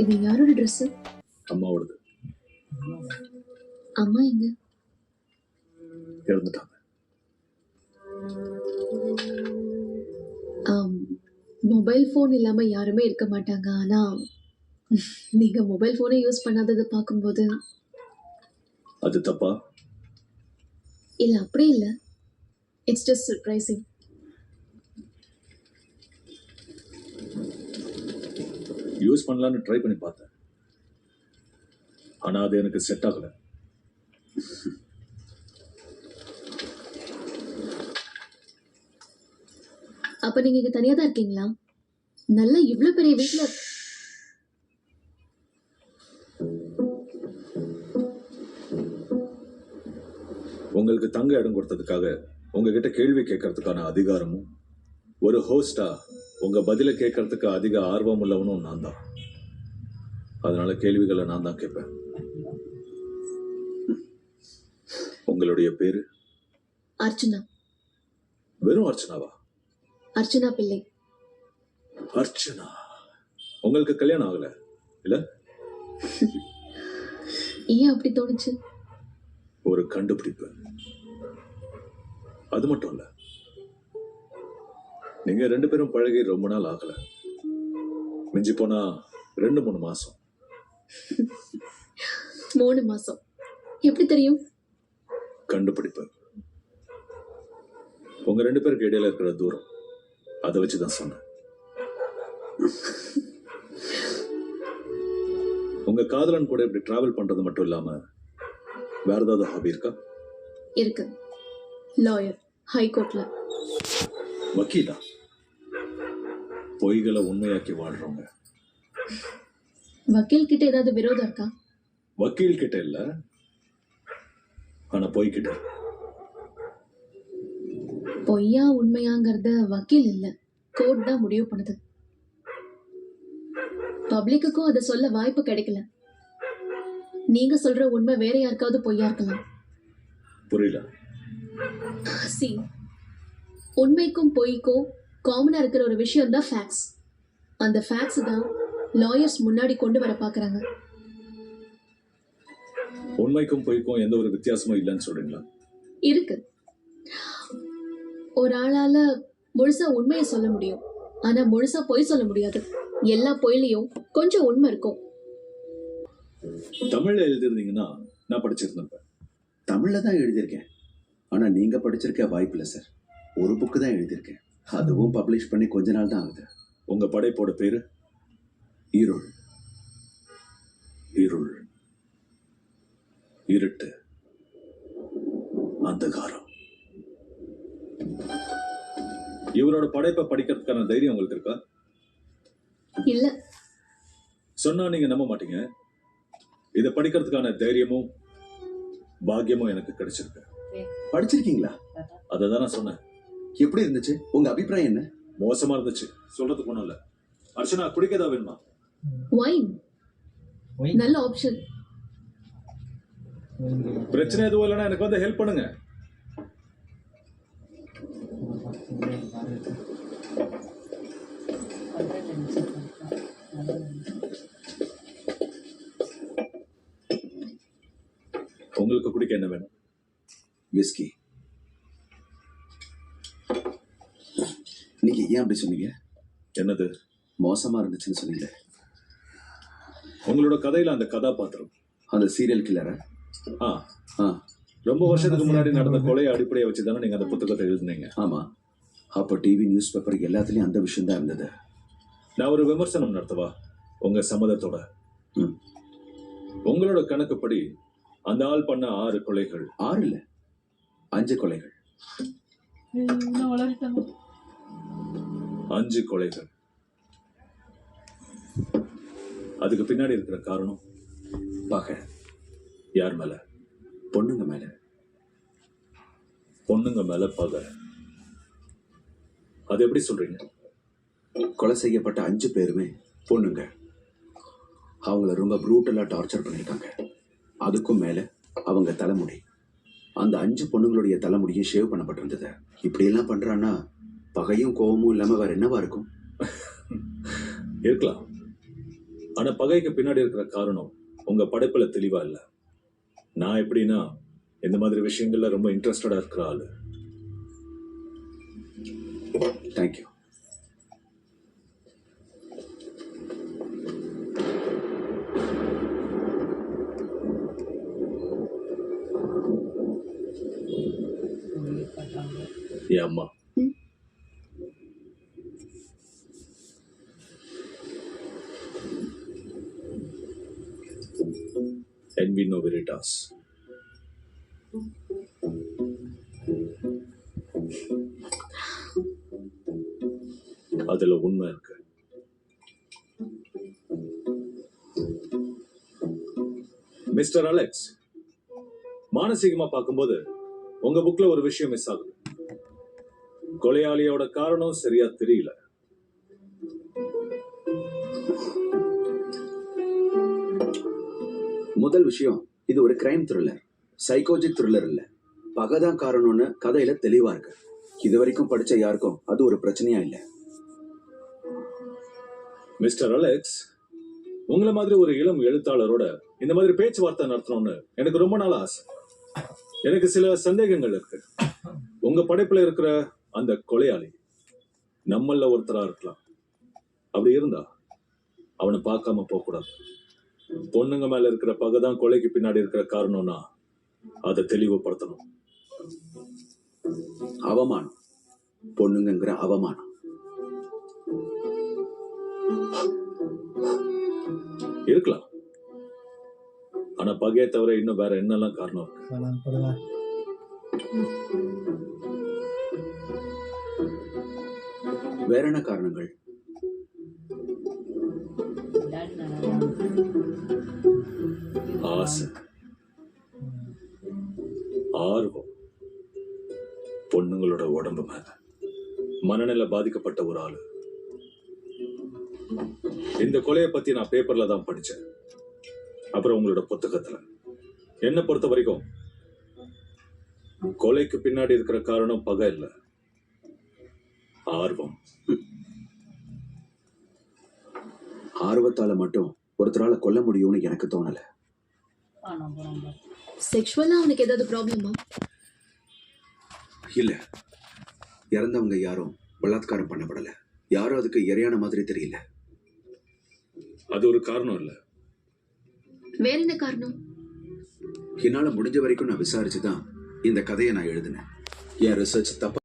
இது யாரோட ட்ரெஸ்? அம்மாவோடது. அம்மா எங்க? இறந்துட்டாங்க. மொபைல் ஃபோன் இல்லாம யாருமே இருக்க மாட்டாங்க. ஆனா நீங்க மொபைல் ஃபோனே யூஸ் பண்ணாததை பார்க்கும்போது அது தப்பா? இல்ல, அப்படி இல்ல. It's just surprising. யூஸ் பண்ணலான்னு ட்ரை பண்ணி பார்த்தேன். ஆனா அது எனக்கு செட் ஆகல. அப்ப நீங்க இங்க தனியா தான் இருக்கீங்களா? நல்ல இவ்வளவு பெரிய வீட்ல உங்களுக்கு தங்க இடம் கொடுத்ததுக்காக உங்ககிட்ட கேள்வி கேட்கறதுக்கான அதிகாரமும், ஒரு ஹோஸ்டா உங்க பதில கேட்கறதுக்கு அதிக ஆர்வம் உள்ளவனும் நான் தான். அதனால கேள்விகளை நான் தான் கேட்பேன். உங்களுடைய பேரு? அர்ச்சனா. வெறும் அர்ச்சனாவா? அர்ச்சனா பிள்ளை. அர்ச்சனா. உங்களுக்கு கல்யாணம் ஆகல இல்ல? ஏன் அப்படி தோணுச்சு? ஒரு கண்டுபிடிப்பு. அது மட்டும் இல்ல, நீங்க 2 பேரும் பழகி ரொம்ப நாள் ஆகல. மிஞ்சி போனா 2-3 மாசம். 3 மாசம். எப்படி தெரியும்? கண்டுபிடிப்பு. உங்க 2 பேருக்கு இடையில இருக்கிற தூரம், அதை வச்சுதான் சொன்னேன். உங்க காதலன் கூட இப்படி டிராவல் பண்றது மட்டும் இல்லாம வேற ஏதாவது ஹாபி இருக்கா? இருக்கு. லாயர், ஹைகோர்ட்ல. வக்கீலா? பொய்களை உண்மையாக்கி வாழ்றவங்க. வக்கீல் கிட்ட ஏதாவது விரோதம் இருக்கா? வக்கீல் கிட்ட இல்ல, ஆனா பொய் கிட்ட. பொய்யா உண்மையாங்கிறத வக்கீல் இல்ல, கோர்ட் தான் முடிவு பண்ணுது. பப்ளிக்குக்கும் அதை சொல்ல வாய்ப்பு கிடைக்கல. நீங்க சொல்ற உண்மை வேற யாருக்காவது பொய்யா இருக்கலாம். புரியல. சி, உண்மைக்கும் பொய்க்கும் காமனா இருக்கிற ஒரு விஷயம் தான் ஃபேக்ட்ஸ். அந்த ஃபேக்ட்ஸ் தான் லாயர்ஸ் முன்னாடி கொண்டு வர பாக்குறாங்க. உண்மைக்கும் பொய்க்கும் எந்த ஒரு வித்தியாசமும் இல்லைன்னு சொல்றீங்களா? இருக்கு. ஒரு ஆளால முழுசா உண்மையை சொல்ல முடியும், ஆனா முழுசா பொய் சொல்ல முடியாது. எல்லா பொய்லையும் கொஞ்சம் உண்மை இருக்கும். தமிழ்ல எழுதிருந்தீங்கன்னா நான் படிச்சிருந்தேன். தமிழ்ல தான் எழுதியிருக்கேன். ஆனா நீங்க படிச்சிருக்க வாய்ப்பு இல்லை சார். ஒரு புக்கு தான் எழுதியிருக்கேன். அதுவும் பப்ளிஷ் பண்ணி கொஞ்ச நாள் தான் ஆகுது. உங்க படைப்போட பேரு? இருள். இருள், இருட்டு, அந்தகாரம். இவரோட படைப்பை படிக்கிறதுக்கான தைரியம் உங்களுக்கு இருக்கா? இல்ல. சொன்னா நீங்க நம்ப மாட்டீங்க. இதை படிக்கிறதுக்கான தைரியமும் பாக்கியமும் எனக்கு கிடைச்சிருக்கு. படிச்சிருக்கீங்களா? அதை தான் நான் சொன்னேன். எப்படி இருந்துச்சு? உங்க அபிப்பிராயம் என்ன? மோசமா இருந்துச்சு. சொல்றதுக்கு ஒண்ணும் இல்ல. அர்ச்சனா, குடிக்கதா வேணுமா? வைன் நல்ல ஆப்ஷன். பிரச்சனை எதுவும் இல்லைன்னா எனக்கு வந்து ஹெல்ப் பண்ணுங்க. உங்களுக்கு குடிக்க என்ன வேணும்? விஸ்கி. நீங்க ஏன் அப்படி சொன்னீங்க? என்னது மோசமா இருந்துச்சுன்னு சொன்னீங்க. உங்களோட கதையில அந்த கதாபாத்திரம், அந்த சீரியல் கில்லரா? ரொம்ப வருஷத்துக்கு முன்னாடி நடந்த கொலையை அடிப்படையை வச்சுதானே நீங்க அந்த புத்தகத்தை எழுதுனீங்க? ஆமா. அப்ப டிவி, நியூஸ் பேப்பர் எல்லாத்துலயும் அந்த விஷயம் தான் இருந்தது. நான் ஒரு விமர்சனம் நடத்தவா உங்க சம்மதத்தோட? உங்களோட கணக்குப்படி அந்த ஆள் பண்ண 6 கொலைகள். 6 இல்ல, 5 கொலைகள். 5 கொலைகள். அதுக்கு பின்னாடி இருக்கிற காரணம் பகை. யார் மேல? பொண்ணுங்க மேல. பொண்ணுங்க மேல பகை. அது எப்படி சொல்றீங்க? கொலை செய்யப்பட்ட 5 பேருமே பொண்ணுங்க. அவங்கள ரொம்ப ப்ரூட்டலா டார்ச்சர் பண்ணிருக்காங்க. அதுக்கும் மேல அவங்க தலைமுடி, அந்த 5 பொண்ணுங்களுடைய தலைமுடியும் ஷேவ் பண்ணப்பட்டிருந்தது. இப்படி எல்லாம் பண்றான்னா பகையும் கோபமும் இல்லாம வேற என்னவா இருக்கும்? இருக்கலாம். ஆனா பகைக்கு பின்னாடி இருக்கிற காரணம் உங்க படைப்புல தெளிவா இல்ல. நான் எப்படின்னா இந்த மாதிரி விஷயங்கள்ல ரொம்ப இன்ட்ரெஸ்டடா இருக்கிற ஆளு. தேங்க்யூ. என் அம்மா Envino Veritas. அதுல உண்மை இருக்கு. மிஸ்டர் அலெக்ஸ், மானசீகமா பார்க்கும்போது உங்க புக்ல ஒரு விஷயம் மிஸ் ஆகுது. கொலையாளியோட காரணம் சரியா தெரியல. முதல் விஷயம், இது ஒரு கிரைம் த்ரில்லர், சைக்காலஜிக் த்ரில்லர் இல்ல. பகைதான் காரணம்னு கதையில தெளிவா இருக்கு. இது வரைக்கும் படிச்ச யாருக்கும் அது ஒரு பிரச்சனையா இல்ல. மிஸ்டர் அலெக்ஸ், உங்களை மாதிரி ஒரு இளம் எழுத்தாளரோட இந்த மாதிரி பேச்சுவார்த்தை நடத்தணும்னு எனக்கு ரொம்ப நாள் ஆசை. எனக்கு சில சந்தேகங்கள் இருக்கு. உங்க படைப்புல இருக்கிற அந்த கொலையாளி நம்மள ஒருத்தரா இருக்கலாம். அப்படி இருந்தா அவனை பார்க்காம போக கூடாது. பொண்ணுங்க மேல இருக்கிற பகைதான் கொலைக்கு பின்னாடி இருக்கிற காரணம்னா அதை தெளிவுபடுத்தணும். அவமானம், பொண்ணுங்கிற அவமானம். இருக்கலாம். ஆனா பகையை தவிர இன்னும் வேற என்னெல்லாம் காரணம் இருக்கு? வேற என்ன காரணங்கள்? ஆசை, ஆர்வம், பொண்ணுங்களோட உடம்பு மேல மனநிலை பாதிக்கப்பட்ட ஒரு ஆளு. இந்த கொலையை பத்தி நான் பேப்பர்ல தான் படிச்சேன், அப்புறம் உங்களோட புத்தகத்துல. என்ன பொறுத்த வரைக்கும் கொலைக்கு பின்னாடி இருக்கிற காரணம் பகை இல்ல, ஆர்வம். ஆர்வத்தால மட்டும் ஒருத்தரால கொல்ல முடியும்னு எனக்கு தோணல. செக்ஷுவலா அவனுக்கு ஏதாவது ப்ராப்ளமா? இல்ல, இறந்தவங்க யாரும் பலாத்காரம் பண்ணப்படல. யாரும் அதுக்கு இரையான மாதிரி தெரியல. அது ஒரு காரணம் இல்ல. வேற என்ன காரணம்? என்னால முடிஞ்ச வரைக்கும் நான் விசாரிச்சுதான் இந்த கதையை நான் எழுதினேன். என் ரிசர்ச் தப்பா